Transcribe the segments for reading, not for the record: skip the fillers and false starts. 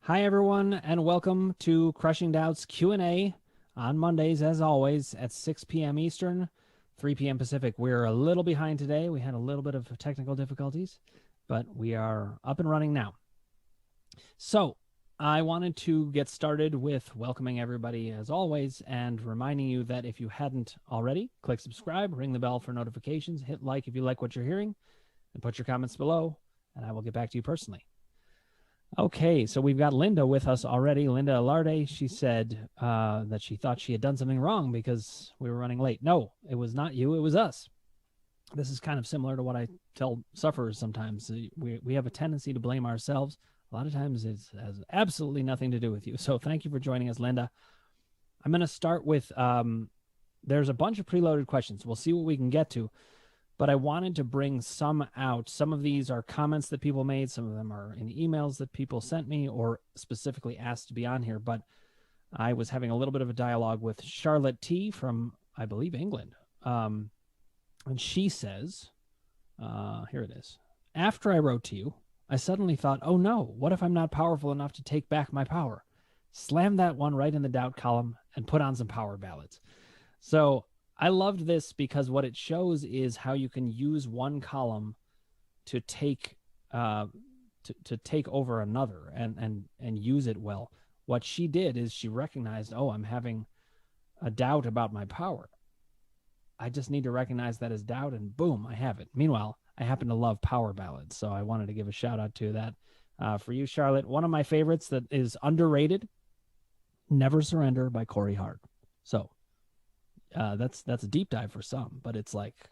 Hi, everyone, and welcome to Crushing Doubts Q&A on Mondays, as always, at 6 p.m. Eastern, 3 p.m. Pacific. We're a little behind today. We had a little bit of technical difficulties, but we are up and running now. So I wanted to get started with welcoming everybody, as always, and reminding you that if you hadn't already, click subscribe, ring the bell for notifications, hit like if you like what you're hearing, and put your comments below, and I will get back to you personally. Okay, so we've got Linda with us already. Linda Alarde, she said that she thought she had done something wrong because we were running late. No, it was not you, it was us. This is kind of similar to what I tell sufferers sometimes. We have a tendency to blame ourselves. A lot of times it has absolutely nothing to do with you. So thank you for joining us, Linda. I'm going to start with, there's a bunch of preloaded questions. We'll see what we can get to. But I wanted to bring some out. Some of these are comments that people made. Some of them are in emails that people sent me or specifically asked to be on here. But I was having a little bit of a dialogue with Charlotte T. from, I believe, England. And she says, here it is. After I wrote to you, I suddenly thought, oh no, what if I'm not powerful enough to take back my power? Slam that one right in the doubt column and put on some power ballads. So I loved this because what it shows is how you can use one column to take to take over another and use it well. What she did is she recognized, oh, I'm having a doubt about my power. I just need to recognize that as doubt, and boom, I have it. Meanwhile, I happen to love power ballads, so I wanted to give a shout out to that for you, Charlotte. One of my favorites that is underrated, "Never Surrender" by Corey Hart. So that's a deep dive for some, but it's like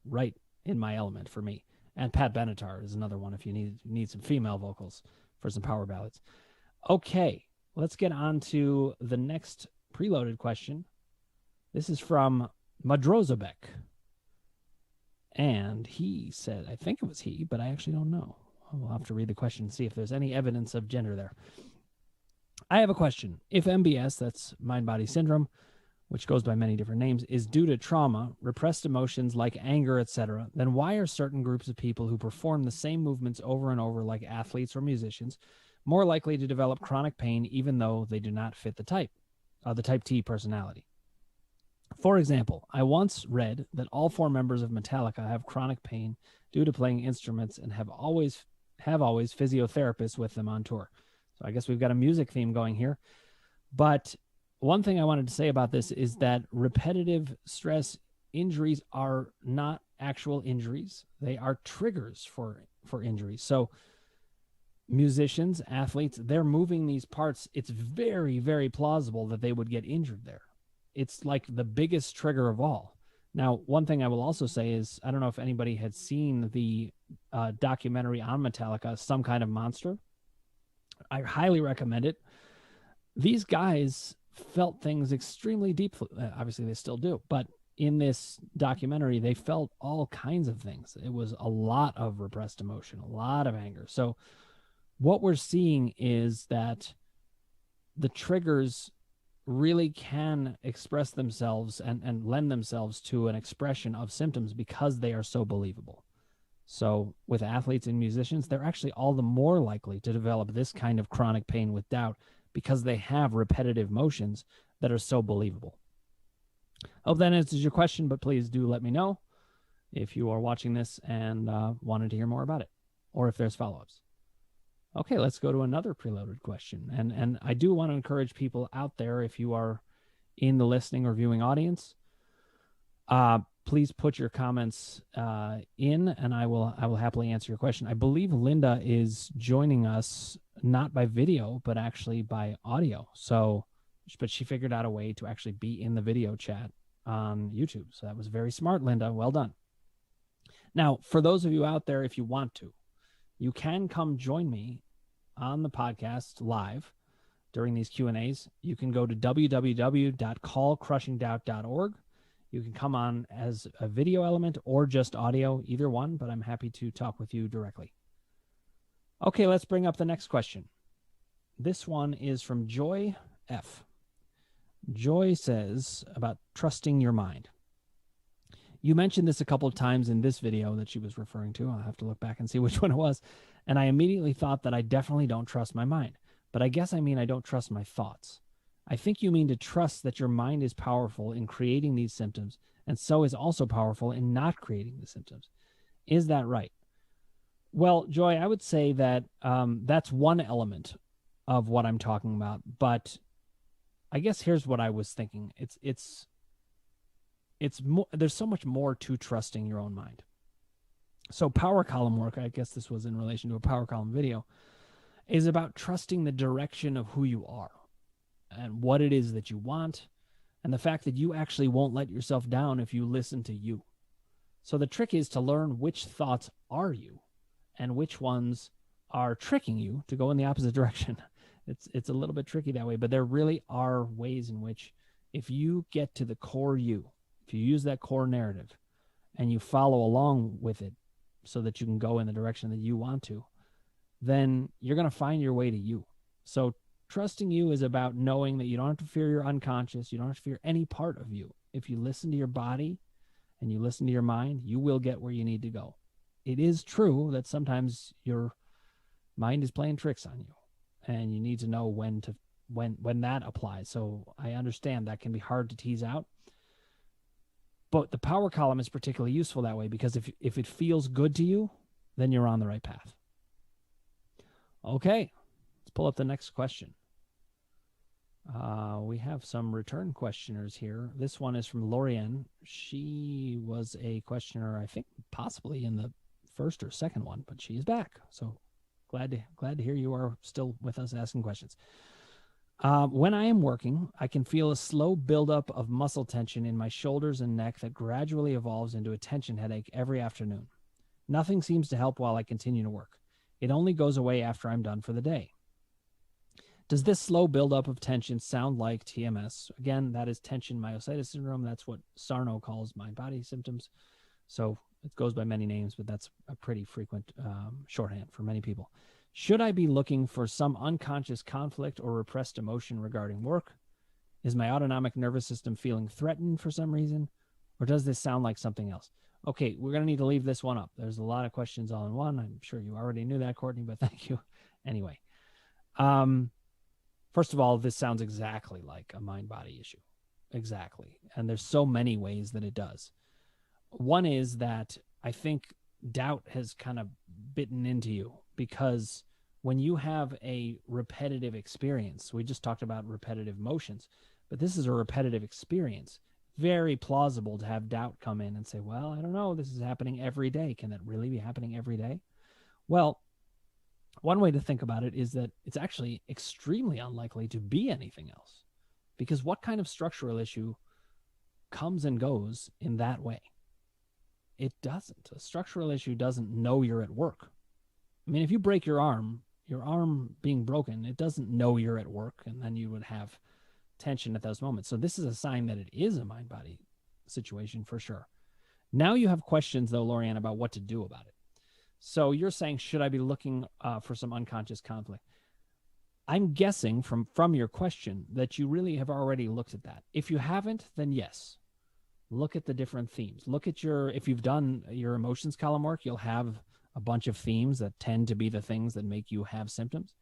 right in my element for me. And Pat Benatar is another one if you need some female vocals for some power ballads. Okay, let's get on to the next preloaded question. This is from Madrozabek. And he said, I think it was he, but I actually don't know. We'll have to read the question and see if there's any evidence of gender there. I have a question. If MBS, that's mind-body syndrome, which goes by many different names, is due to trauma, repressed emotions like anger, etc., then why are certain groups of people who perform the same movements over and over, like athletes or musicians, more likely to develop chronic pain even though they do not fit the type T personality? For example, I once read that all 4 members of Metallica have chronic pain due to playing instruments and have always physiotherapists with them on tour. So I guess we've got a music theme going here. But one thing I wanted to say about this is that repetitive stress injuries are not actual injuries. They are triggers for injuries. So musicians, athletes, they're moving these parts. It's very, very plausible that they would get injured there. It's like the biggest trigger of all. Now, one thing I will also say is, I don't know if anybody had seen the documentary on Metallica, Some Kind of Monster. I highly recommend it. These guys felt things extremely deeply. Obviously, they still do. But in this documentary, they felt all kinds of things. It was a lot of repressed emotion, a lot of anger. So what we're seeing is that the triggers really can express themselves and lend themselves to an expression of symptoms because they are so believable. So with athletes and musicians, they're actually all the more likely to develop this kind of chronic pain with doubt because they have repetitive motions that are so believable. Hope that answers your question, but please do let me know if you are watching this and wanted to hear more about it, or if there's follow-ups. Okay, let's go to another preloaded question. And I do want to encourage people out there, if you are in the listening or viewing audience, please put your comments in, and I will happily answer your question. I believe Linda is joining us not by video, but actually by audio. So, but she figured out a way to actually be in the video chat on YouTube. So that was very smart, Linda. Well done. Now, for those of you out there, if you want to, you can come join me on the podcast live during these Q&As. You can go to www.callcrushingdoubt.org. You can come on as a video element or just audio, either one, but I'm happy to talk with you directly. Okay, let's bring up the next question. This one is from Joy F. Joy says about trusting your mind. You mentioned this a couple of times in this video that she was referring to. I'll have to look back and see which one it was. And I immediately thought that I definitely don't trust my mind. but I guess I mean I don't trust my thoughts. I think you mean to trust that your mind is powerful in creating these symptoms and so is also powerful in not creating the symptoms. Is that right? Well, Joy, I would say that that's one element of what I'm talking about, but I guess here's what I was thinking. It's more, there's so much more to trusting your own mind. So power column work, I guess this was in relation to a power column video, is about trusting the direction of who you are and what it is that you want, and the fact that you actually won't let yourself down if you listen to you. So the trick is to learn which thoughts are you and which ones are tricking you to go in the opposite direction. It's a little bit tricky that way, but there really are ways in which if you get to the core you, if you use that core narrative and you follow along with it so that you can go in the direction that you want to, then you're going to find your way to you. So trusting you is about knowing that you don't have to fear your unconscious. You don't have to fear any part of you. If you listen to your body and you listen to your mind, you will get where you need to go. It is true that sometimes your mind is playing tricks on you, and you need to know when that applies. So I understand that can be hard to tease out. But the power column is particularly useful that way, because if it feels good to you, then you're on the right path. Okay, let's pull up the next question. We have some return questioners here. This one is from Lorianne. She was a questioner, I think, possibly in the first or second one, but she is back. So glad to hear you are still with us asking questions. When I am working, I can feel a slow buildup of muscle tension in my shoulders and neck that gradually evolves into a tension headache every afternoon. Nothing seems to help while I continue to work. It only goes away after I'm done for the day. Does this slow buildup of tension sound like TMS? Again, that is tension myositis syndrome. That's what Sarno calls mind-body symptoms. So it goes by many names, but that's a pretty frequent shorthand for many people. Should I be looking for some unconscious conflict or repressed emotion regarding work? Is my autonomic nervous system feeling threatened for some reason? Or does this sound like something else? Okay, we're going to need to leave this one up. There's a lot of questions all in one. I'm sure you already knew that, Courtney, but thank you. Anyway, first of all, this sounds exactly like a mind-body issue. Exactly. And there's so many ways that it does. One is that I think doubt has kind of bitten into you, because when you have a repetitive experience, we just talked about repetitive motions, but this is a repetitive experience. Very plausible to have doubt come in and say, well, I don't know, this is happening every day. Can that really be happening every day? Well, one way to think about it is that it's actually extremely unlikely to be anything else, because what kind of structural issue comes and goes in that way? It doesn't. A structural issue doesn't know you're at work. I mean, if you break your arm being broken, it doesn't know you're at work, and then you would have tension at those moments. So this is a sign that it is a mind-body situation for sure. Now you have questions, though, Lorianne, about what to do about it. So you're saying, should I be looking for some unconscious conflict? I'm guessing from your question that you really have already looked at that. If you haven't, then yes. Look at the different themes. Look at if you've done your emotions column work, you'll have a bunch of themes that tend to be the things that make you have symptoms.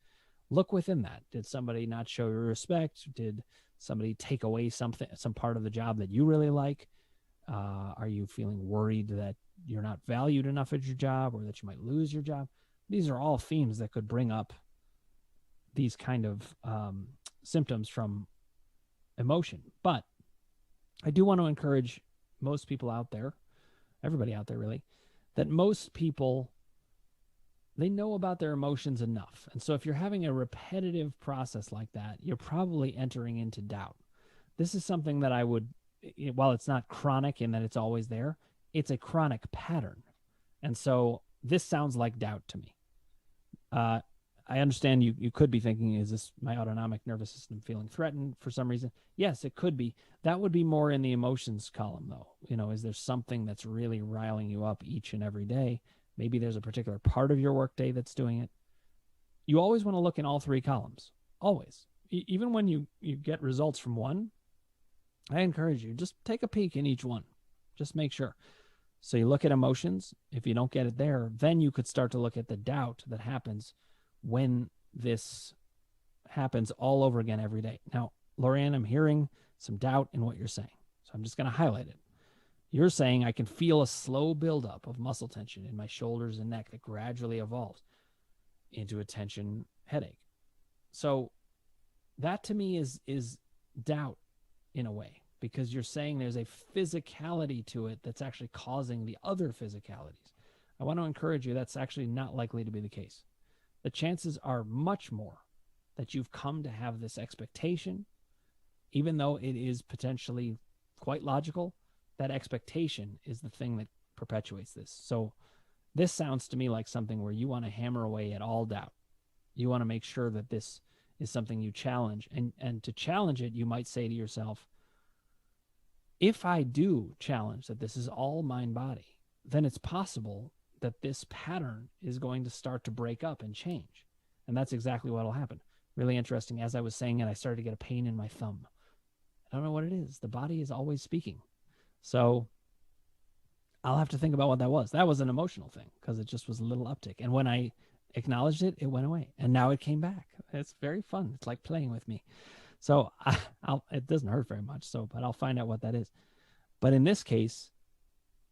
Look within that. Did somebody not show you respect? Did somebody take away some part of the job that you really like? Are you feeling worried that you're not valued enough at your job, or that you might lose your job? These are all themes that could bring up these kind of symptoms from emotion. But I do want to encourage most people out there, everybody out there really, that most people, they know about their emotions enough. And so if you're having a repetitive process like that, you're probably entering into doubt. This is something that I would, while it's not chronic in that it's always there, it's a chronic pattern. And so this sounds like doubt to me. I understand you could be thinking, is this my autonomic nervous system feeling threatened for some reason? Yes, it could be. That would be more in the emotions column, though. Is there something that's really riling you up each and every day? Maybe there's a particular part of your workday that's doing it. You always want to look in all three columns. Always. Even when you get results from one, I encourage you, just take a peek in each one. Just make sure. So you look at emotions. If you don't get it there, then you could start to look at the doubt that happens when this happens all over again every day. Now, Lorianne, I'm hearing some doubt in what you're saying. So I'm just going to highlight it. You're saying I can feel a slow buildup of muscle tension in my shoulders and neck that gradually evolves into a tension headache. So that to me is doubt in a way, because you're saying there's a physicality to it that's actually causing the other physicalities. I want to encourage you, that's actually not likely to be the case. The chances are much more that you've come to have this expectation, even though it is potentially quite logical. That expectation is the thing that perpetuates this. So this sounds to me like something where you want to hammer away at all doubt. You want to make sure that this is something you challenge. And to challenge it, you might say to yourself, if I do challenge that this is all mind-body, then it's possible that this pattern is going to start to break up and change. And that's exactly what will happen. Really interesting. As I was saying it, I started to get a pain in my thumb. I don't know what it is. The body is always speaking. So I'll have to think about what that was. That was an emotional thing because it just was a little uptick. And when I acknowledged it, it went away. And now it came back. It's very fun. It's like playing with me. So it doesn't hurt very much. But I'll find out what that is. But in this case,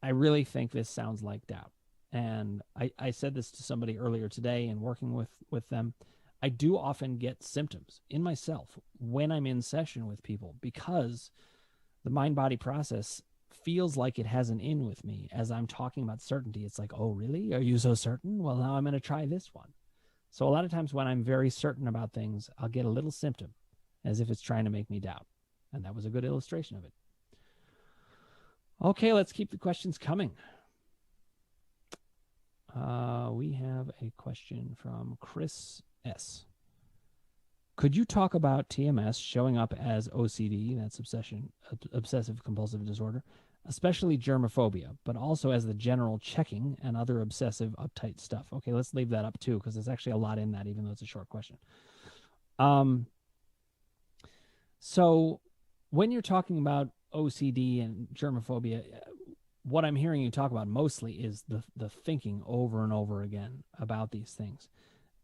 I really think this sounds like doubt. And I said this to somebody earlier today and working with them. I do often get symptoms in myself when I'm in session with people because the mind-body process feels like it has an in with me as I'm talking about certainty. It's like, oh, really? Are you so certain? Well, now I'm going to try this one. So a lot of times when I'm very certain about things, I'll get a little symptom as if it's trying to make me doubt. And that was a good illustration of it. Okay, let's keep the questions coming. We have a question from Chris S. Could you talk about TMS showing up as OCD, that's obsessive compulsive disorder, especially germophobia, but also as the general checking and other obsessive uptight stuff? Okay, let's leave that up too, because there's actually a lot in that, even though it's a short question. So when you're talking about OCD and germophobia, what I'm hearing you talk about mostly is the thinking over and over again about these things.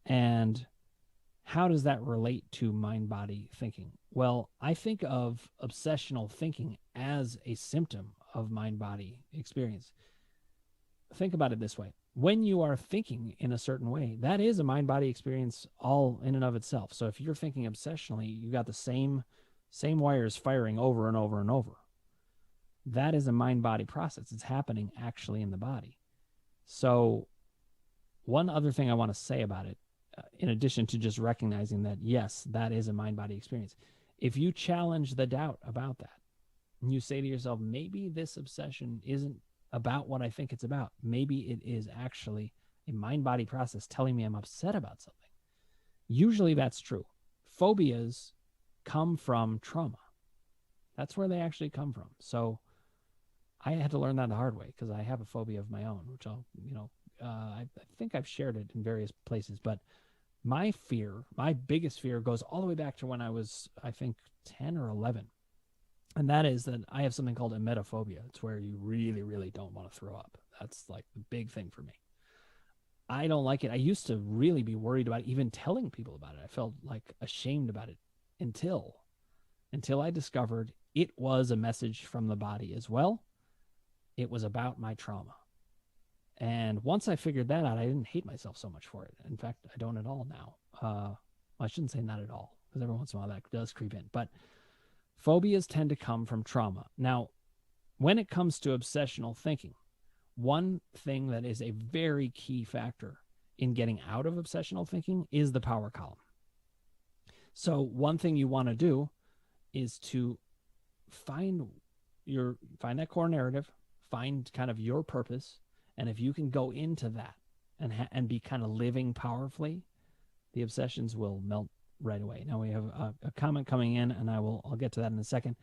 And how does that relate to mind-body thinking? Well, I think of obsessional thinking as a symptom of mind-body experience. Think about it this way. When you are thinking in a certain way, that is a mind-body experience all in and of itself. So if you're thinking obsessionally, you got the same wires firing over and over and over. That is a mind-body process. It's happening actually in the body. So one other thing I want to say about it, in addition to just recognizing that, yes, that is a mind-body experience. If you challenge the doubt about that, and you say to yourself, maybe this obsession isn't about what I think it's about. Maybe it is actually a mind-body process telling me I'm upset about something. Usually that's true. Phobias come from trauma. That's where they actually come from. So I had to learn that the hard way because I have a phobia of my own, which I think I've shared it in various places, but my biggest fear goes all the way back to when I was, I think, 10 or 11. And that is that I have something called emetophobia. It's where you really, really don't want to throw up. That's like the big thing for me. I don't like it. I used to really be worried about even telling people about it. I felt like ashamed about it until I discovered it was a message from the body as well. It was about my trauma. And once I figured that out, I didn't hate myself so much for it. In fact, I don't at all now. I shouldn't say not at all, because every once in a while that does creep in. But phobias tend to come from trauma. Now, when it comes to obsessional thinking, one thing that is a very key factor in getting out of obsessional thinking is the power column. So one thing you want to do is to find that core narrative, find kind of your purpose. And if you can go into that and be kind of living powerfully, the obsessions will melt right away. Now we have a comment coming in, and I'll get to that in a second.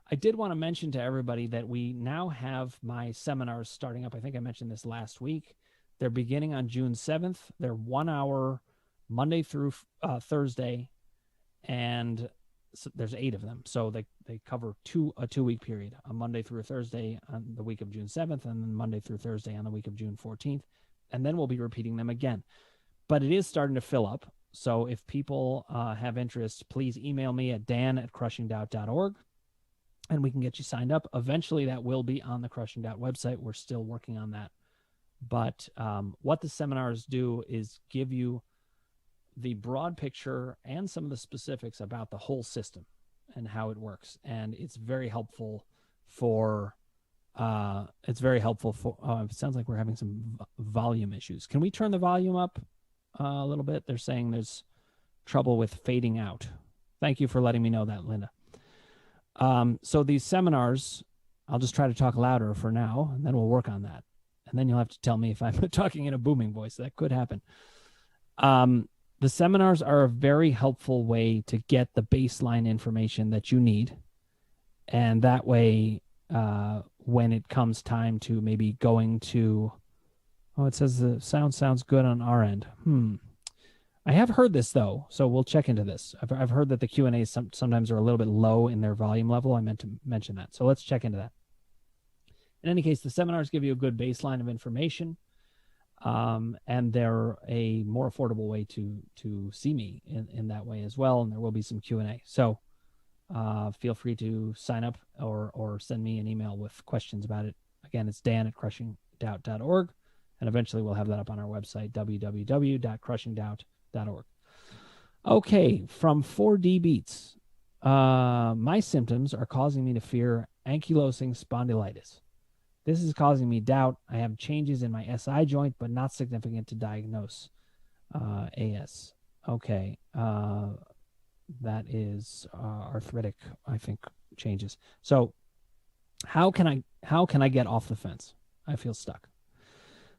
I did want to mention to everybody that we now have my seminars starting up. I think I mentioned this last week. They're beginning on June 7th. They're 1 hour Monday through Thursday, and so there's 8 of them. So they cover a 2-week period, a Monday through Thursday on the week of June 7th, and then Monday through Thursday on the week of June 14th. And then we'll be repeating them again. But it is starting to fill up. So if people have interest, please email me at dan@crushingdoubt.org, and we can get you signed up. Eventually, that will be on the Crushing Doubt website. We're still working on that. But what the seminars do is give you the broad picture and some of the specifics about the whole system and how it works. And it's very helpful for, it sounds like we're having some volume issues. Can we turn the volume up a little bit? They're saying there's trouble with fading out. Thank you for letting me know that, Linda. So these seminars, I'll just try to talk louder for now, and then we'll work on that. And then you'll have to tell me if I'm talking in a booming voice. That could happen. The seminars are a very helpful way to get the baseline information that you need. And that way, when it comes time to maybe going to, it says the sound sounds good on our end. I have heard this, though, so we'll check into this. I've heard that the Q&As sometimes are a little bit low in their volume level. I meant to mention that. So let's check into that. In any case, the seminars give you a good baseline of information, and they're a more affordable way to see me in that way as well, and there will be some Q&A. So feel free to sign up or send me an email with questions about it. Again, it's dan@crushingdoubt.org, and eventually we'll have that up on our website, www.crushingdoubt.org. Okay, from 4D Beats. My symptoms are causing me to fear ankylosing spondylitis. This is causing me doubt. I have changes in my SI joint, but not significant to diagnose AS. Okay, that is arthritic, I think, changes. So how can I get off the fence? I feel stuck.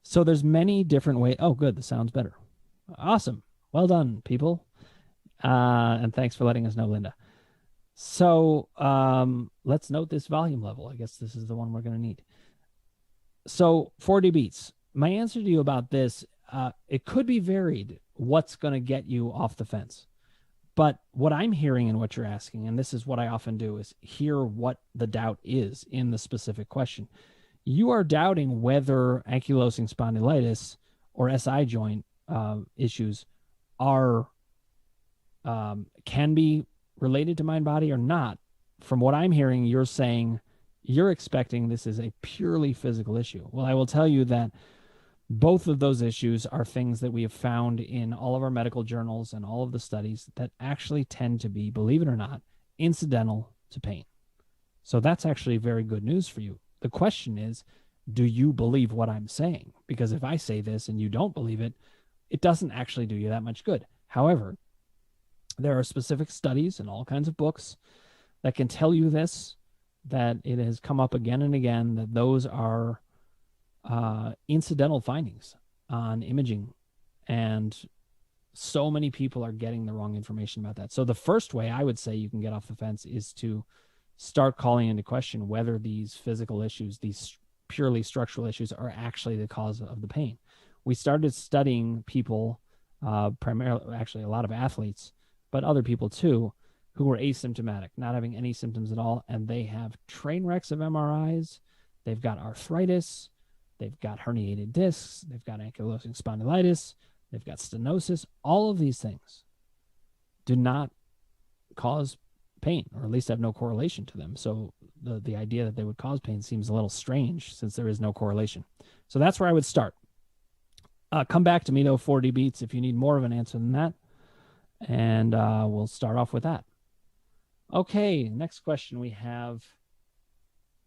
So there's many different ways. Oh, good, the sound's better. Awesome. Well done, people. And thanks for letting us know, Linda. So let's note this volume level. I guess this is the one we're going to need. So 4D Beats, my answer to you about this, it could be varied what's going to get you off the fence. But what I'm hearing and what you're asking, and this is what I often do, is hear what the doubt is in the specific question. You are doubting whether ankylosing spondylitis or SI joint issues are can be related to mind body or not. From what I'm hearing, you're saying you're expecting this is a purely physical issue. Well, I will tell you that both of those issues are things that we have found in all of our medical journals and all of the studies that actually tend to be, believe it or not, incidental to pain. So that's actually very good news for you. The question is, do you believe what I'm saying? Because if I say this and you don't believe it, it doesn't actually do you that much good. However, there are specific studies and all kinds of books that can tell you this, that it has come up again and again, that those are incidental findings on imaging. And so many people are getting the wrong information about that. So the first way I would say you can get off the fence is to start calling into question whether these physical issues, these purely structural issues, are actually the cause of the pain. We started studying people, primarily, actually a lot of athletes, but other people too, who were asymptomatic, not having any symptoms at all, and they have train wrecks of MRIs, they've got arthritis, they've got herniated discs, they've got ankylosing spondylitis, they've got stenosis. All of these things do not cause pain, or at least have no correlation to them. So the idea that they would cause pain seems a little strange since there is no correlation. So that's where I would start. Come back to me, though, 4D Beats, if you need more of an answer than that, and we'll start off with that. Okay, next question we have.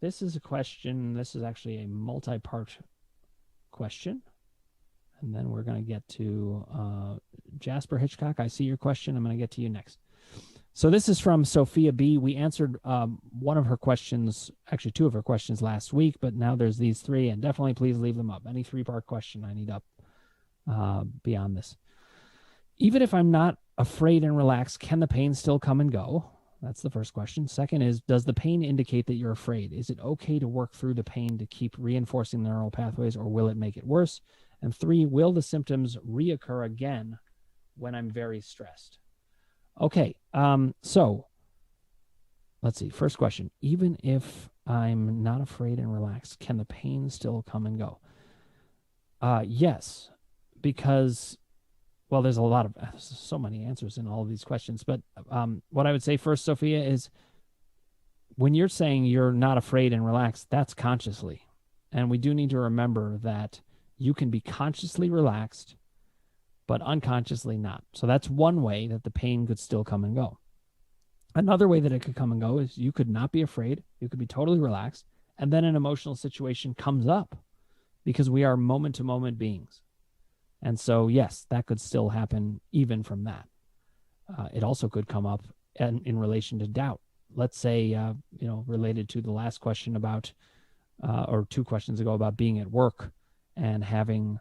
This is a question. This is actually a multi-part question. And then we're going to get to Jasper Hitchcock. I see your question. I'm going to get to you next. So this is from Sophia B. We answered one of her questions, actually two of her questions last week, but now there's these three, and definitely please leave them up. Any three-part question I need up beyond this. Even if I'm not afraid and relaxed, can the pain still come and go? That's the first question. Second is, does the pain indicate that you're afraid? Is it okay to work through the pain to keep reinforcing the neural pathways, or will it make it worse? And three, will the symptoms reoccur again when I'm very stressed? Okay, so let's see. First question, even if I'm not afraid and relaxed, can the pain still come and go? Yes, because well, there's a lot of so many answers in all of these questions, but what I would say first, Sophia, is when you're saying you're not afraid and relaxed, that's consciously. And we do need to remember that you can be consciously relaxed, but unconsciously not. So that's one way that the pain could still come and go. Another way that it could come and go is you could not be afraid. You could be totally relaxed. And then an emotional situation comes up because we are moment to moment beings. And so, yes, that could still happen even from that. It also could come up in relation to doubt. Let's say, related to the last question about, or 2 questions ago about being at work and having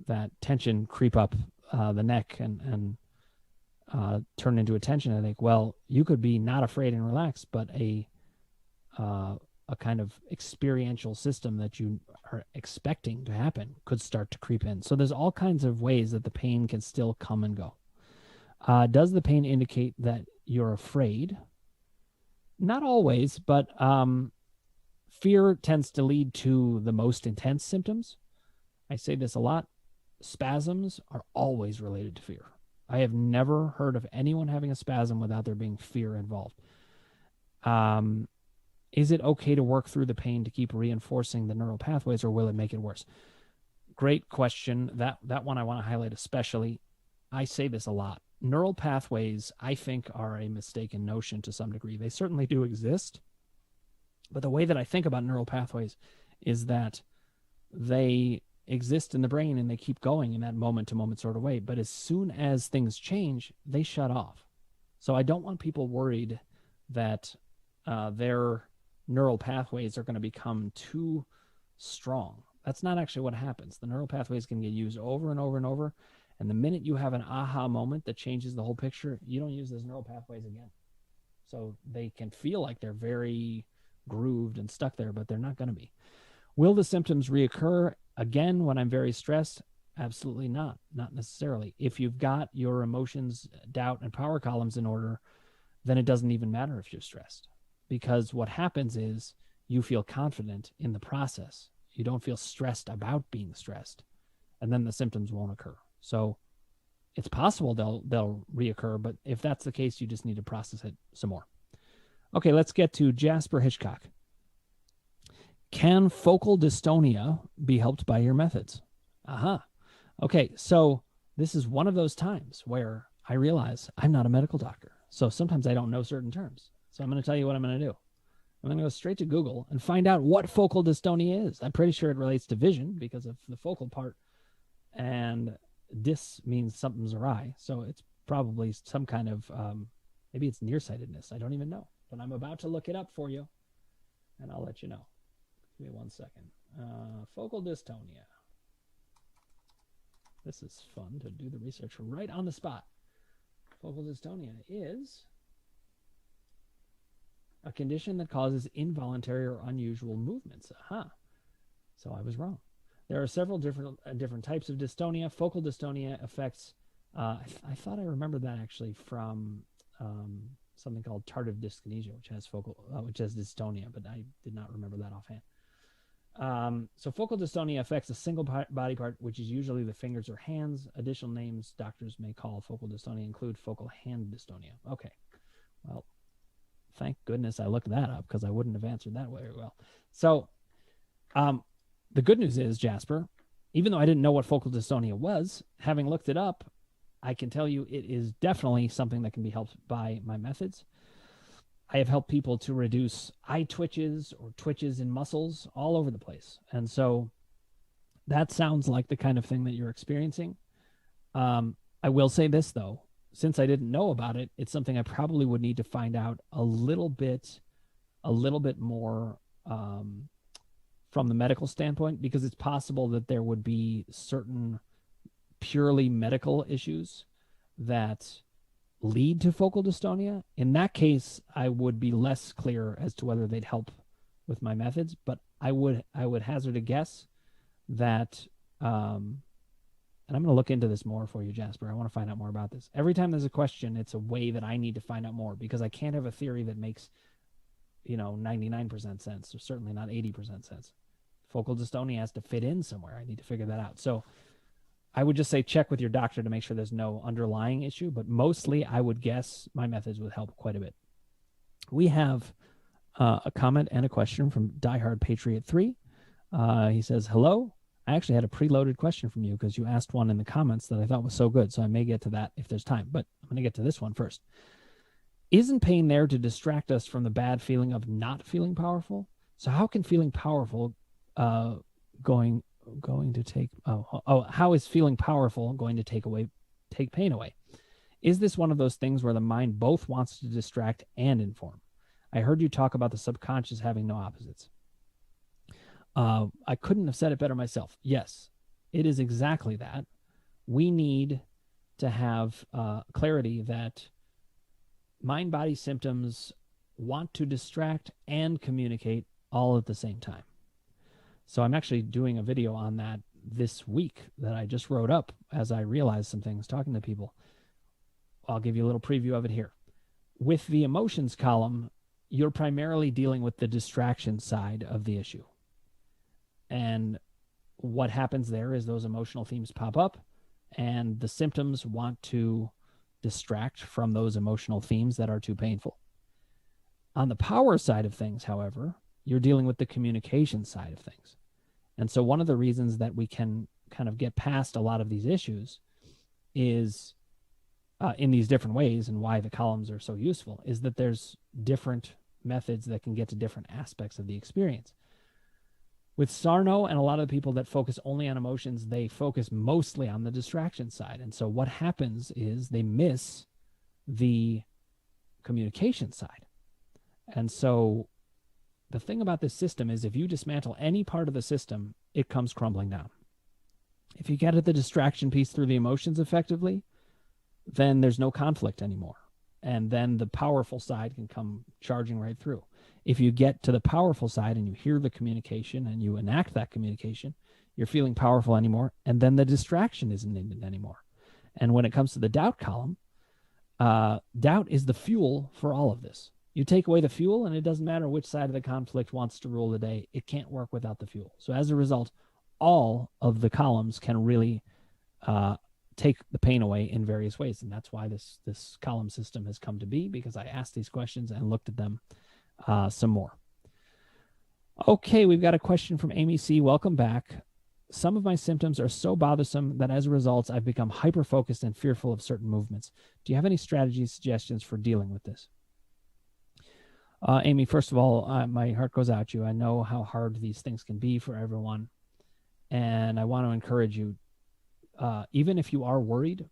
that tension creep up the neck and turn into a tension headache. Well, you could be not afraid and relaxed, but a kind of experiential system that you are expecting to happen could start to creep in. So there's all kinds of ways that the pain can still come and go. Does the pain indicate that you're afraid? Not always, but fear tends to lead to the most intense symptoms. I say this a lot. Spasms are always related to fear. I have never heard of anyone having a spasm without there being fear involved. Is it okay to work through the pain to keep reinforcing the neural pathways, or will it make it worse? Great question. That one I want to highlight especially. I say this a lot. Neural pathways, I think, are a mistaken notion to some degree. They certainly do exist. But the way that I think about neural pathways is that they exist in the brain and they keep going in that moment-to-moment sort of way. But as soon as things change, they shut off. So I don't want people worried that their neural pathways are going to become too strong. That's not actually what happens. The neural pathways can get used over and over and over. And the minute you have an aha moment that changes the whole picture, you don't use those neural pathways again. So they can feel like they're very grooved and stuck there, but they're not going to be. Will the symptoms reoccur again when I'm very stressed? Absolutely not. Not necessarily. If you've got your emotions, doubt, and power columns in order, then it doesn't even matter if you're stressed. Because what happens is you feel confident in the process. You don't feel stressed about being stressed. And then the symptoms won't occur. So it's possible they'll reoccur, but if that's the case, you just need to process it some more. Okay, let's get to Jasper Hitchcock. Can focal dystonia be helped by your methods? Okay, so this is one of those times where I realize I'm not a medical doctor. So sometimes I don't know certain terms. So I'm going to tell you what I'm going to do. I'm going to go straight to Google and find out what focal dystonia is. I'm pretty sure it relates to vision because of the focal part. And dys means something's awry. So it's probably some kind of, maybe it's nearsightedness. I don't even know. But I'm about to look it up for you. And I'll let you know. Give me 1 second. Focal dystonia. This is fun to do the research right on the spot. Focal dystonia is a condition that causes involuntary or unusual movements. So I was wrong. There are several different types of dystonia. Focal dystonia affects, I thought I remembered that actually from something called tardive dyskinesia, which has dystonia, but I did not remember that offhand. So focal dystonia affects a single body part, which is usually the fingers or hands. Additional names doctors may call focal dystonia include focal hand dystonia. Okay, well, thank goodness I looked that up because I wouldn't have answered that very well. So the good news is, Jasper, even though I didn't know what focal dystonia was, having looked it up, I can tell you it is definitely something that can be helped by my methods. I have helped people to reduce eye twitches or twitches in muscles all over the place. And so that sounds like the kind of thing that you're experiencing. I will say this, though. Since I didn't know about it, it's something I probably would need to find out a little bit more from the medical standpoint, because it's possible that there would be certain purely medical issues that lead to focal dystonia. In that case, I would be less clear as to whether they'd help with my methods, but I would hazard a guess that, and I'm going to look into this more for you, Jasper. I want to find out more about this. Every time there's a question, it's a way that I need to find out more, because I can't have a theory that makes, 99% sense, or certainly not 80% sense. Focal dystonia has to fit in somewhere. I need to figure that out. So I would just say check with your doctor to make sure there's no underlying issue, but mostly I would guess my methods would help quite a bit. We have a comment and a question from Diehard Patriot 3. He says, hello. I actually had a preloaded question from you because you asked one in the comments that I thought was so good, so I may get to that if there's time, but I'm going to get to this one first. Isn't pain there to distract us from the bad feeling of not feeling powerful? So how can feeling powerful going to take how is feeling powerful going to take pain away? Is this one of those things where the mind both wants to distract and inform? I heard you talk about the subconscious having no opposites. I couldn't have said it better myself. Yes, it is exactly that. We need to have clarity that mind-body symptoms want to distract and communicate all at the same time. So I'm actually doing a video on that this week that I just wrote up as I realized some things talking to people. I'll give you a little preview of it here. With the emotions column, you're primarily dealing with the distraction side of the issue. And what happens there is those emotional themes pop up and the symptoms want to distract from those emotional themes that are too painful. On the power side of things, however, you're dealing with the communication side of things. And so one of the reasons that we can kind of get past a lot of these issues is in these different ways, and why the columns are so useful is that there's different methods that can get to different aspects of the experience. With Sarno and a lot of the people that focus only on emotions, they focus mostly on the distraction side. And so what happens is they miss the communication side. And so the thing about this system is if you dismantle any part of the system, it comes crumbling down. If you get at the distraction piece through the emotions effectively, then there's no conflict anymore. And then the powerful side can come charging right through. If you get to the powerful side and you hear the communication and you enact that communication, you're feeling powerful anymore. And then the distraction isn't needed anymore. And when it comes to the doubt column, doubt is the fuel for all of this. You take away the fuel and it doesn't matter which side of the conflict wants to rule the day. It can't work without the fuel. So as a result, all of the columns can really take the pain away in various ways. And that's why this column system has come to be, because I asked these questions and looked at them some more. Okay, we've got a question from Amy C. Welcome back. Some of my symptoms are so bothersome that as a result, I've become hyper-focused and fearful of certain movements. Do you have any strategies, suggestions for dealing with this? Amy, first of all, my heart goes out to you. I know how hard these things can be for everyone. And I want to encourage you, even if you are worried,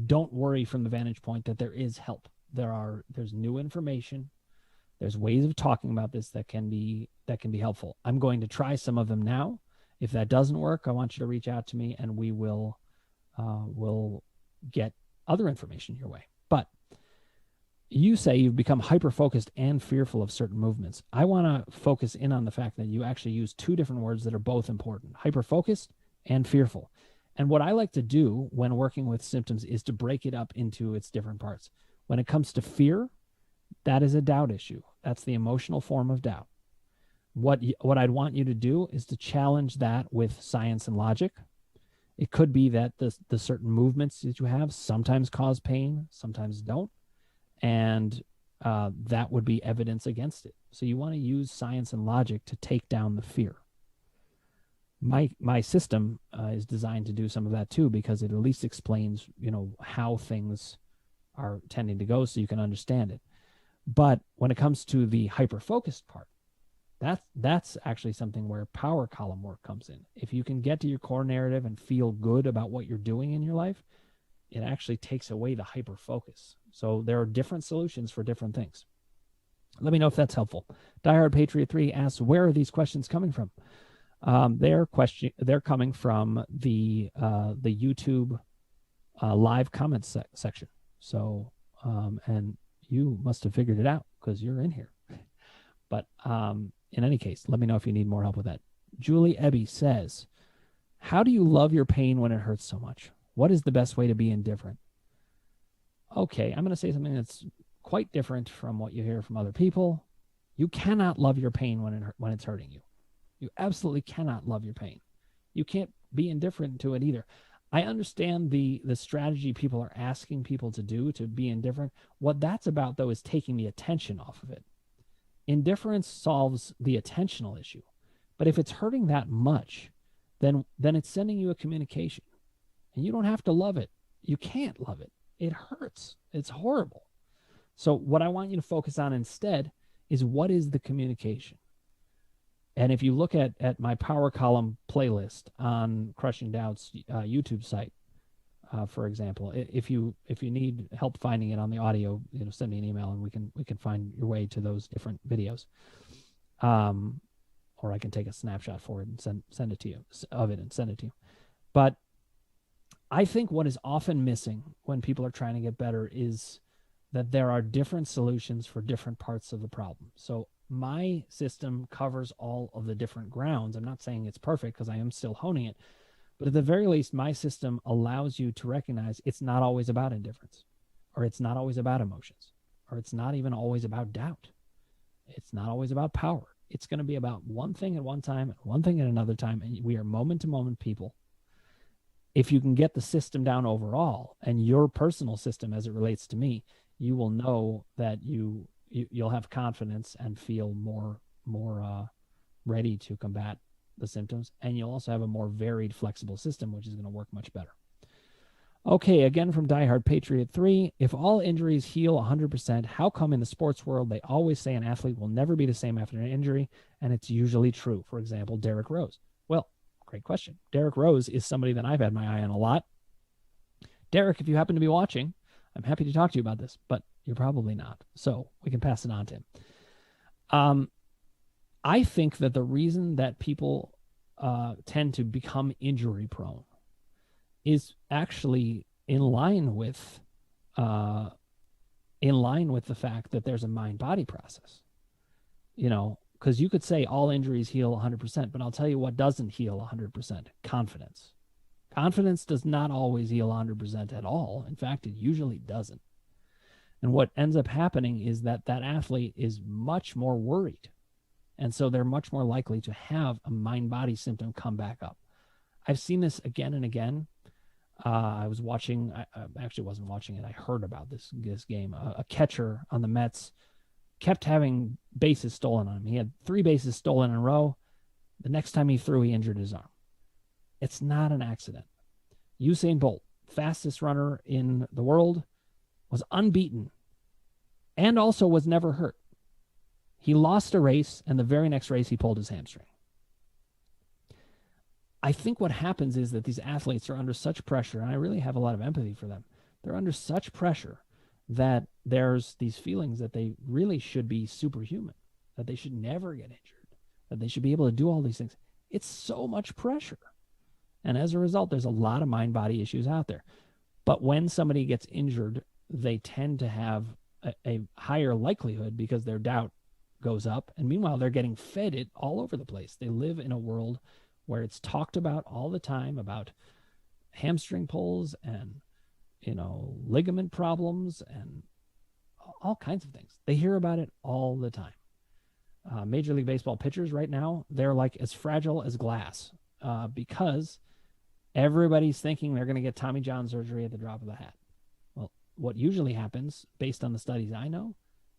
don't worry from the vantage point that there is help. There's new information. There's ways of talking about this that can be helpful. I'm going to try some of them now. If that doesn't work, I want you to reach out to me and we will get other information your way. But you say you've become hyper-focused and fearful of certain movements. I want to focus in on the fact that you actually use two different words that are both important: hyper-focused and fearful. And what I like to do when working with symptoms is to break it up into its different parts. When it comes to fear, that is a doubt issue. That's the emotional form of doubt. What I'd want you to do is to challenge that with science and logic. It could be that the certain movements that you have sometimes cause pain, sometimes don't. And that would be evidence against it. So you want to use science and logic to take down the fear. My system is designed to do some of that too, because it at least explains, how things are tending to go so you can understand it. But when it comes to the hyper-focused part, that's actually something where power column work comes in. If you can get to your core narrative and feel good about what you're doing in your life, it actually takes away the hyper-focus. So there are different solutions for different things. Let me know if that's helpful. Diehard Patriot 3 asks, where are these questions coming from? They're coming from the YouTube live comments section. So, and you must have figured it out because you're in here. But in any case, let me know if you need more help with that. Julie Ebby says, how do you love your pain when it hurts so much? What is the best way to be indifferent? Okay, I'm going to say something that's quite different from what you hear from other people. You cannot love your pain when it's hurting you. You absolutely cannot love your pain. You can't be indifferent to it either. I understand the strategy people are asking people to do to be indifferent. What that's about, though, is taking the attention off of it. Indifference solves the attentional issue. But if it's hurting that much, then it's sending you a communication. And you don't have to love it. You can't love it. It hurts. It's horrible. So what I want you to focus on instead is, what is the communication? And if you look at my Power Column playlist on Crushing Doubt's YouTube site, for example, if you need help finding it on the audio, send me an email and we can find your way to those different videos. Or I can take a snapshot for it and send it to you and send it to you. But I think what is often missing when people are trying to get better is that there are different solutions for different parts of the problem. So my system covers all of the different grounds. I'm not saying it's perfect because I am still honing it, but at the very least, my system allows you to recognize it's not always about indifference, or it's not always about emotions, or it's not even always about doubt. It's not always about power. It's going to be about one thing at one time and one thing at another time, and we are moment-to-moment people. If you can get the system down overall and your personal system as it relates to me, you will know that you'll have confidence and feel more ready to combat the symptoms, and you'll also have a more varied, flexible system, which is going to work much better. Okay, again from Diehard Patriot 3, if all injuries heal 100%, how come in the sports world they always say an athlete will never be the same after an injury, and it's usually true? For example, Derrick Rose. Well, great question. Derrick Rose is somebody that I've had my eye on a lot. Derrick, if you happen to be watching, I'm happy to talk to you about this, but you're probably not. So we can pass it on to him. I think that the reason that people tend to become injury prone is actually in line with the fact that there's a mind-body process. Because you could say all injuries heal 100%, but I'll tell you what doesn't heal 100%: confidence. Confidence does not always heal 100% at all. In fact, it usually doesn't. And what ends up happening is that athlete is much more worried. And so they're much more likely to have a mind-body symptom come back up. I've seen this again and again. I was watching, I actually wasn't watching it, I heard about this game. A catcher on the Mets kept having bases stolen on him. He had 3 bases stolen in a row. The next time he threw, he injured his arm. It's not an accident. Usain Bolt, fastest runner in the world, was unbeaten and also was never hurt. He lost a race, and the very next race he pulled his hamstring. I think what happens is that these athletes are under such pressure, and I really have a lot of empathy for them. They're under such pressure that there's these feelings that they really should be superhuman, that they should never get injured, that they should be able to do all these things. It's so much pressure. And as a result, there's a lot of mind-body issues out there. But when somebody gets injured, they tend to have a higher likelihood because their doubt goes up. And meanwhile, they're getting fed it all over the place. They live in a world where it's talked about all the time, about hamstring pulls and, ligament problems and all kinds of things. They hear about it all the time. Major League Baseball pitchers right now, they're like as fragile as glass because everybody's thinking they're going to get Tommy John surgery at the drop of a hat. Well, what usually happens, based on the studies I know,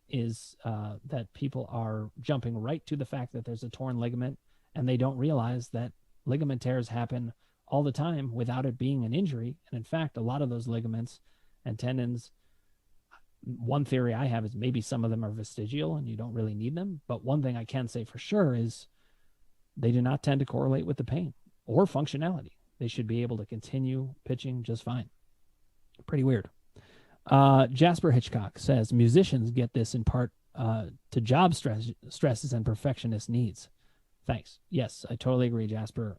is that people are jumping right to the fact that there's a torn ligament, and they don't realize that ligament tears happen all the time without it being an injury. And in fact, a lot of those ligaments and tendons, one theory I have is maybe some of them are vestigial and you don't really need them. But one thing I can say for sure is they do not tend to correlate with the pain or functionality. They should be able to continue pitching just fine. Pretty weird. Jasper Hitchcock says musicians get this in part to job stresses and perfectionist needs. Thanks. Yes, I totally agree, Jasper.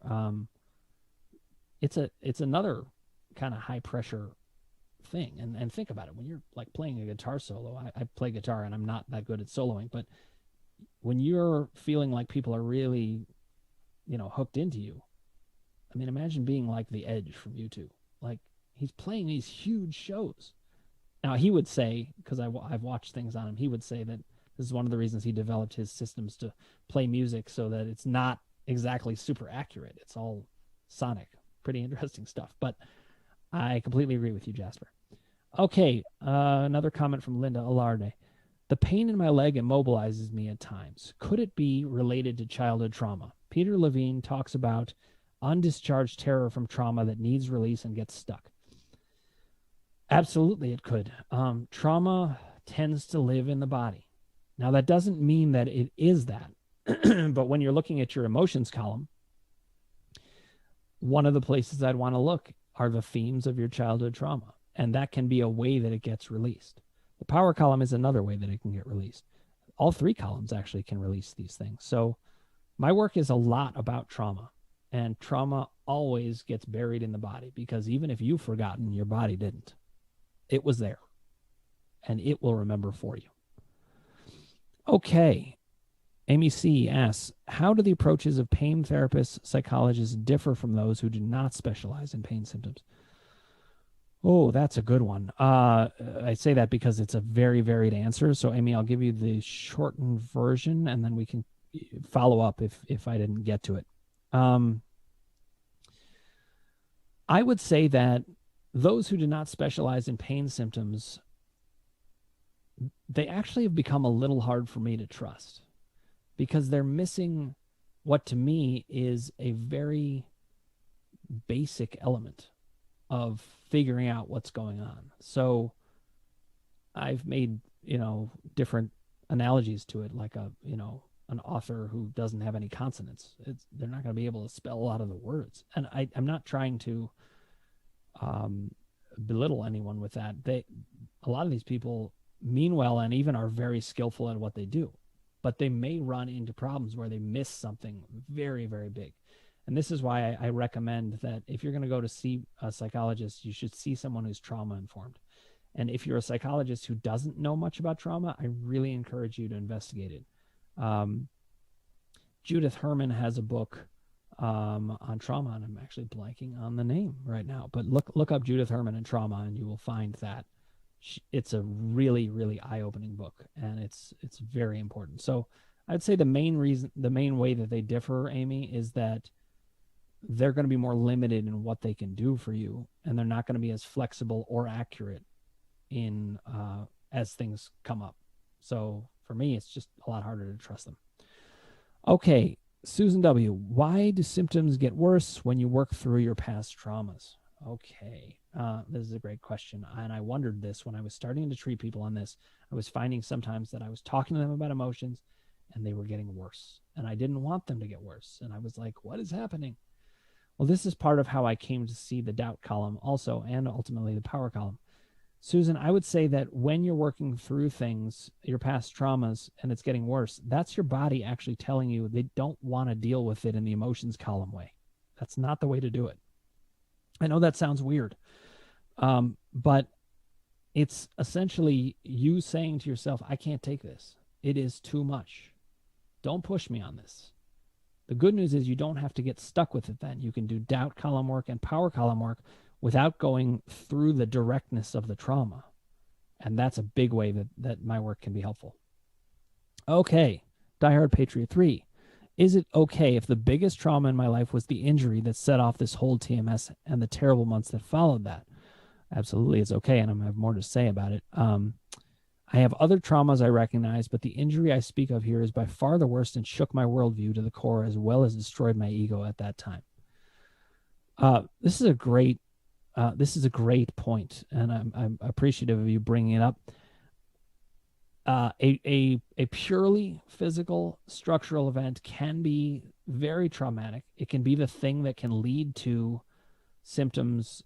It's another kind of high pressure thing. And think about it. When you're like playing a guitar solo, I play guitar and I'm not that good at soloing, but when you're feeling like people are really, hooked into you, I mean, imagine being like the Edge from U2. Like, he's playing these huge shows. Now, he would say, because I've watched things on him, he would say that this is one of the reasons he developed his systems to play music so that it's not exactly super accurate. It's all sonic. Pretty interesting stuff. But I completely agree with you, Jasper. Okay, another comment from Linda Alarde. The pain in my leg immobilizes me at times. Could it be related to childhood trauma? Peter Levine talks about undischarged terror from trauma that needs release and gets stuck. Absolutely, it could. Trauma tends to live in the body. Now, that doesn't mean that it is that. But when you're looking at your emotions column, one of the places I'd want to look are the themes of your childhood trauma. And that can be a way that it gets released. The power column is another way that it can get released. All three columns actually can release these things. So my work is a lot about trauma. And trauma always gets buried in the body because even if you've forgotten, your body didn't. It was there. And it will remember for you. Okay. Amy C. asks, how do the approaches of pain therapists, psychologists differ from those who do not specialize in pain symptoms? Oh, that's a good one. I say that because it's a very varied answer. So, Amy, I'll give you the shortened version, and then we can follow up if I didn't get to it. I would say that those who do not specialize in pain symptoms, they actually have become a little hard for me to trust because they're missing what to me is a very basic element of figuring out what's going on. So I've made, different analogies to it, like an author who doesn't have any consonants. They're not going to be able to spell a lot of the words. And I'm not trying to belittle anyone with that. A lot of these people mean well and even are very skillful at what they do, but they may run into problems where they miss something very, very big. And this is why I recommend that if you're going to go to see a psychologist, you should see someone who's trauma informed. And if you're a psychologist who doesn't know much about trauma, I really encourage you to investigate it. Judith Herman has a book on trauma, and I'm actually blanking on the name right now. But look up Judith Herman and trauma, and you will find that it's a really, really eye-opening book, and it's very important. So I'd say the main way that they differ, Amy, is that they're going to be more limited in what they can do for you, and they're not going to be as flexible or accurate in as things come up. So for me, it's just a lot harder to trust them. Okay, Susan W. Why do symptoms get worse when you work through your past traumas? Okay, this is a great question, and I wondered this when I was starting to treat people on this. I was finding sometimes that I was talking to them about emotions, and they were getting worse, and I didn't want them to get worse, and I was like, what is happening? Well, this is part of how I came to see the doubt column also, and ultimately the power column. Susan, I would say that when you're working through things, your past traumas, and it's getting worse, that's your body actually telling you they don't want to deal with it in the emotions column way. That's not the way to do it. I know that sounds weird, but it's essentially you saying to yourself, I can't take this. It is too much. Don't push me on this. The good news is you don't have to get stuck with it then. You can do doubt column work and power column work without going through the directness of the trauma. And that's a big way that my work can be helpful. Okay, Die Hard Patriot 3. Is it okay if the biggest trauma in my life was the injury that set off this whole TMS and the terrible months that followed that? Absolutely, it's okay, and I'm going to have more to say about it. I have other traumas I recognize, but the injury I speak of here is by far the worst and shook my worldview to the core as well as destroyed my ego at that time. This is a great point, and I'm appreciative of you bringing it up. A purely physical structural event can be very traumatic. It can be the thing that can lead to symptoms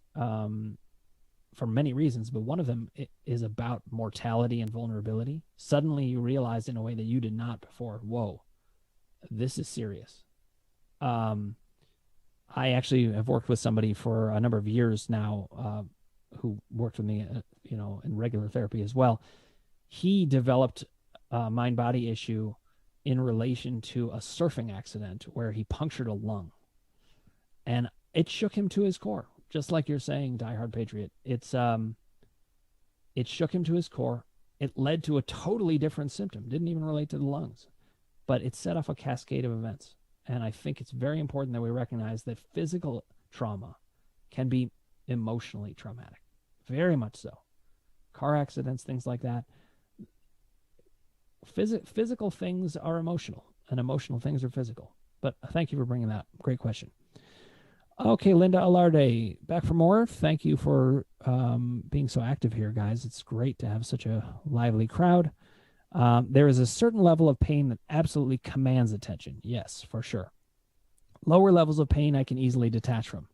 for many reasons, but one of them is about mortality and vulnerability. Suddenly you realize in a way that you did not before, whoa, this is serious. I actually have worked with somebody for a number of years now who worked with me, in regular therapy as well. He developed a mind-body issue in relation to a surfing accident where he punctured a lung. And it shook him to his core. Just like you're saying, Die Hard Patriot. It shook him to his core. It led to a totally different symptom. Didn't even relate to the lungs. But it set off a cascade of events. And I think it's very important that we recognize that physical trauma can be emotionally traumatic. Very much so. Car accidents, things like that. Physical things are emotional, and emotional things are physical. But thank you for bringing that. Great question. Okay, Linda Alarde, back for more. Thank you for being so active here, guys. It's great to have such a lively crowd. There is a certain level of pain that absolutely commands attention. Yes, for sure. Lower levels of pain I can easily detach from,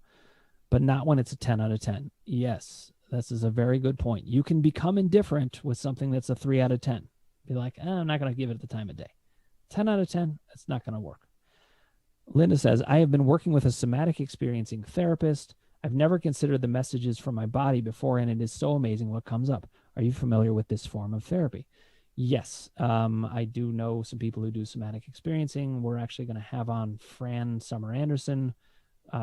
but not when it's a 10 out of 10. Yes, this is a very good point. You can become indifferent with something that's a 3 out of 10. Be like, I'm not going to give it the time of day. 10 out of 10, it's not going to work. Linda says, I have been working with a somatic experiencing therapist. I've never considered the messages from my body before, and it is so amazing what comes up. Are you familiar with this form of therapy? Yes, I do know some people who do somatic experiencing. We're actually going to have on Fran Summer Anderson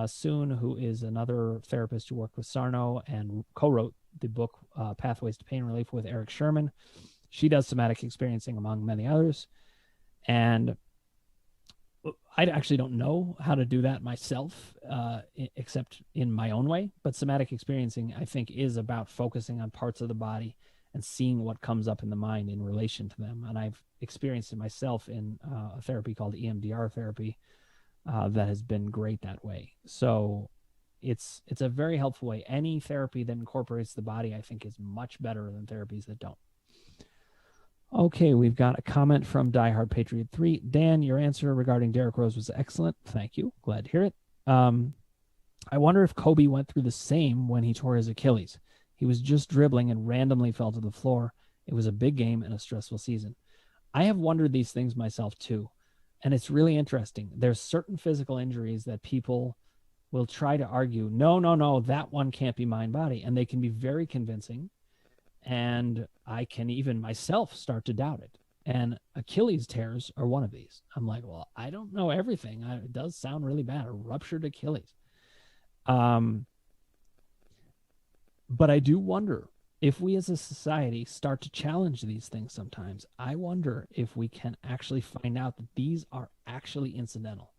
soon, who is another therapist who worked with Sarno and co-wrote the book Pathways to Pain Relief with Eric Sherman. She does somatic experiencing among many others. And I actually don't know how to do that myself, except in my own way. But somatic experiencing, I think, is about focusing on parts of the body and seeing what comes up in the mind in relation to them. And I've experienced it myself in a therapy called EMDR therapy that has been great that way. So it's a very helpful way. Any therapy that incorporates the body, I think, is much better than therapies that don't. Okay, we've got a comment from Die Hard Patriot 3. Dan, your answer regarding Derrick Rose was excellent. Thank you. Glad to hear it. I wonder if Kobe went through the same when he tore his Achilles. He was just dribbling and randomly fell to the floor. It was a big game and a stressful season. I have wondered these things myself too, and it's really interesting. There's certain physical injuries that people will try to argue, no, that one can't be mind-body, and they can be very convincing. And I can even myself start to doubt it. And Achilles tears are one of these. I'm like, well, I don't know everything. It does sound really bad, a ruptured Achilles. But I do wonder if we as a society start to challenge these things sometimes. I wonder if we can actually find out that these are actually incidental.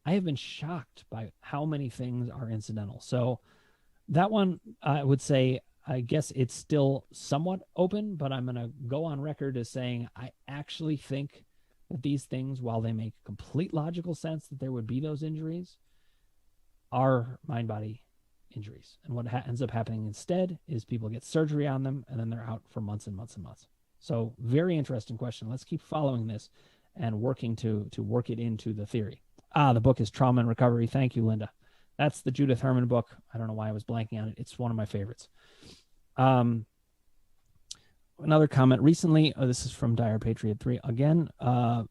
I have been shocked by how many things are incidental. So that one, I would say, I guess it's still somewhat open, but I'm going to go on record as saying I actually think that these things, while they make complete logical sense that there would be those injuries, are mind-body injuries. And what ends up happening instead is people get surgery on them, and then they're out for months and months and months. So very interesting question. Let's keep following this and working to work it into the theory. The book is Trauma and Recovery. Thank you, Linda. That's the Judith Herman book. I don't know why I was blanking on it. It's one of my favorites. Another comment recently, this is from Dire Patriot 3 again,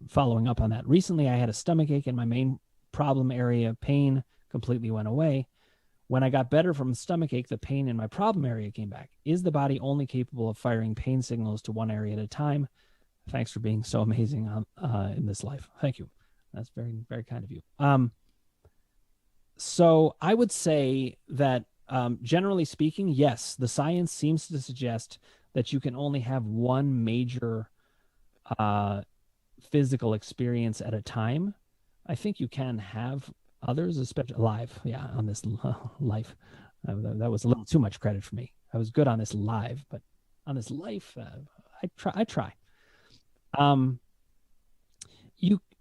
following up on that. Recently, I had a stomach ache and my main problem area pain completely went away. When I got better from the stomach ache, the pain in my problem area came back. Is the body only capable of firing pain signals to one area at a time? Thanks for being so amazing in this life. Thank you. That's very, very kind of you. So I would say that generally speaking, yes, the science seems to suggest that you can only have one major physical experience at a time. I think you can have others, especially live. Yeah, on this life. That was a little too much credit for me. I was good on this live, but on this life, I try.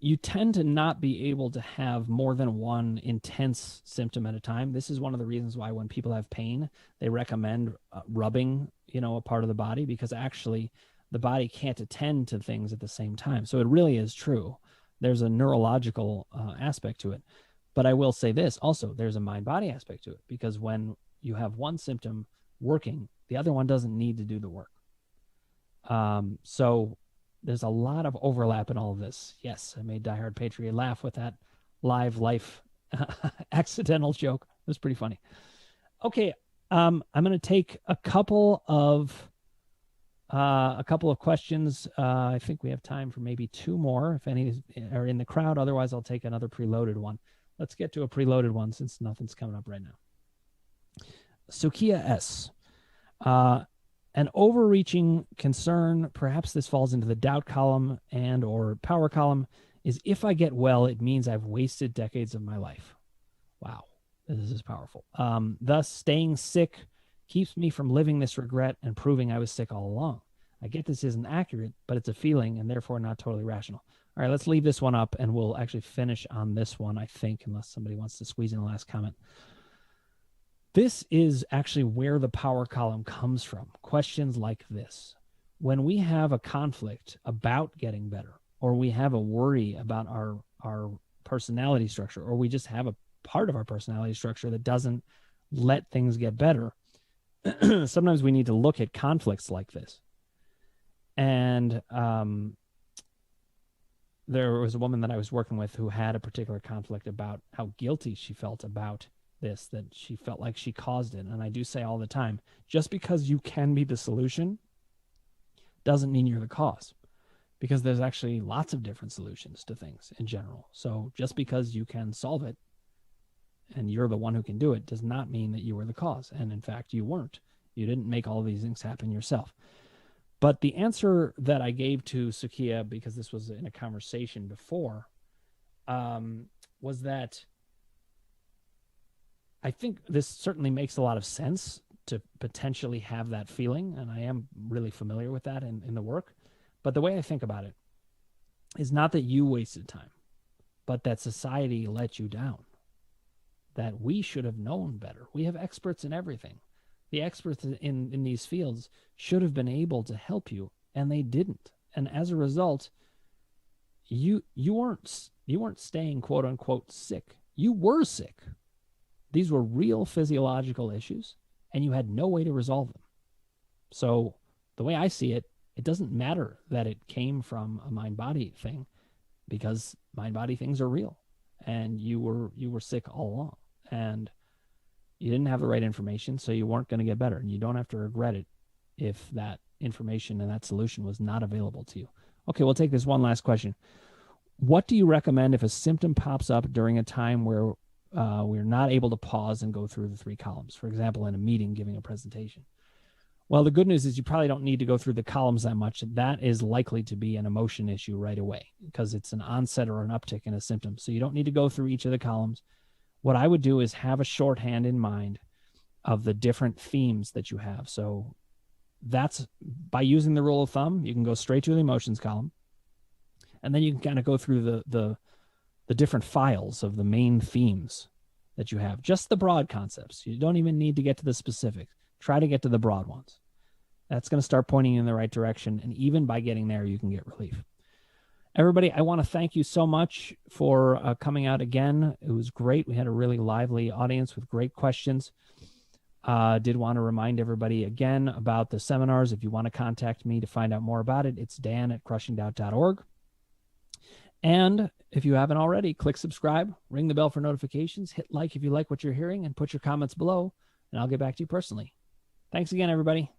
You tend to not be able to have more than one intense symptom at a time. This is one of the reasons why when people have pain, they recommend rubbing, a part of the body, because actually the body can't attend to things at the same time. So it really is true. There's a neurological aspect to it. But I will say this also, there's a mind-body aspect to it, because when you have one symptom working, the other one doesn't need to do the work. So there's a lot of overlap in all of this. Yes, I made Die Hard Patriot laugh with that live life accidental joke. It was pretty funny. Okay, I'm going to take a couple of questions. I think we have time for maybe two more, if any are in the crowd. Otherwise, I'll take another preloaded one. Let's get to a preloaded one since nothing's coming up right now. Sukiya S. An overreaching concern, perhaps this falls into the doubt column and or power column, is if I get well, it means I've wasted decades of my life. Wow. This is powerful. Thus, staying sick keeps me from living this regret and proving I was sick all along. I get this isn't accurate, but it's a feeling and therefore not totally rational. All right, let's leave this one up and we'll actually finish on this one, I think, unless somebody wants to squeeze in a last comment. This is actually where the power column comes from. Questions like this. When we have a conflict about getting better, or we have a worry about our personality structure, or we just have a part of our personality structure that doesn't let things get better, sometimes we need to look at conflicts like this. And there was a woman that I was working with who had a particular conflict about how guilty she felt about this, that she felt like she caused it. And I do say all the time, just because you can be the solution doesn't mean you're the cause, because there's actually lots of different solutions to things in general. So just because you can solve it and you're the one who can do it does not mean that you were the cause. And in fact, you weren't. You didn't make all these things happen yourself. But the answer that I gave to Sukiya, because this was in a conversation before, was that I think this certainly makes a lot of sense to potentially have that feeling. And I am really familiar with that in the work. But the way I think about it is not that you wasted time, but that society let you down, that we should have known better. We have experts in everything. The experts in these fields should have been able to help you, and they didn't. And as a result, you weren't staying quote unquote sick. You were sick. These were real physiological issues, and you had no way to resolve them. So the way I see it, it doesn't matter that it came from a mind-body thing, because mind-body things are real, and you were sick all along, and you didn't have the right information, so you weren't going to get better, and you don't have to regret it if that information and that solution was not available to you. Okay, we'll take this one last question. What do you recommend if a symptom pops up during a time where we're not able to pause and go through the 3 columns, for example, in a meeting, giving a presentation? Well, the good news is you probably don't need to go through the columns that much. That is likely to be an emotion issue right away, because it's an onset or an uptick in a symptom. So you don't need to go through each of the columns. What I would do is have a shorthand in mind of the different themes that you have. So that's by using the rule of thumb, you can go straight to the emotions column, and then you can kind of go through the different files of the main themes that you have, just the broad concepts. You don't even need to get to the specifics. Try to get to the broad ones. That's going to start pointing you in the right direction. And even by getting there, you can get relief. Everybody, I want to thank you so much for coming out again. It was great. We had a really lively audience with great questions. Did want to remind everybody again about the seminars. If you want to contact me to find out more about it, it's dan@crushingdoubt.org. And if you haven't already, click subscribe, ring the bell for notifications, hit like if you like what you're hearing, and put your comments below, and I'll get back to you personally. Thanks again, everybody.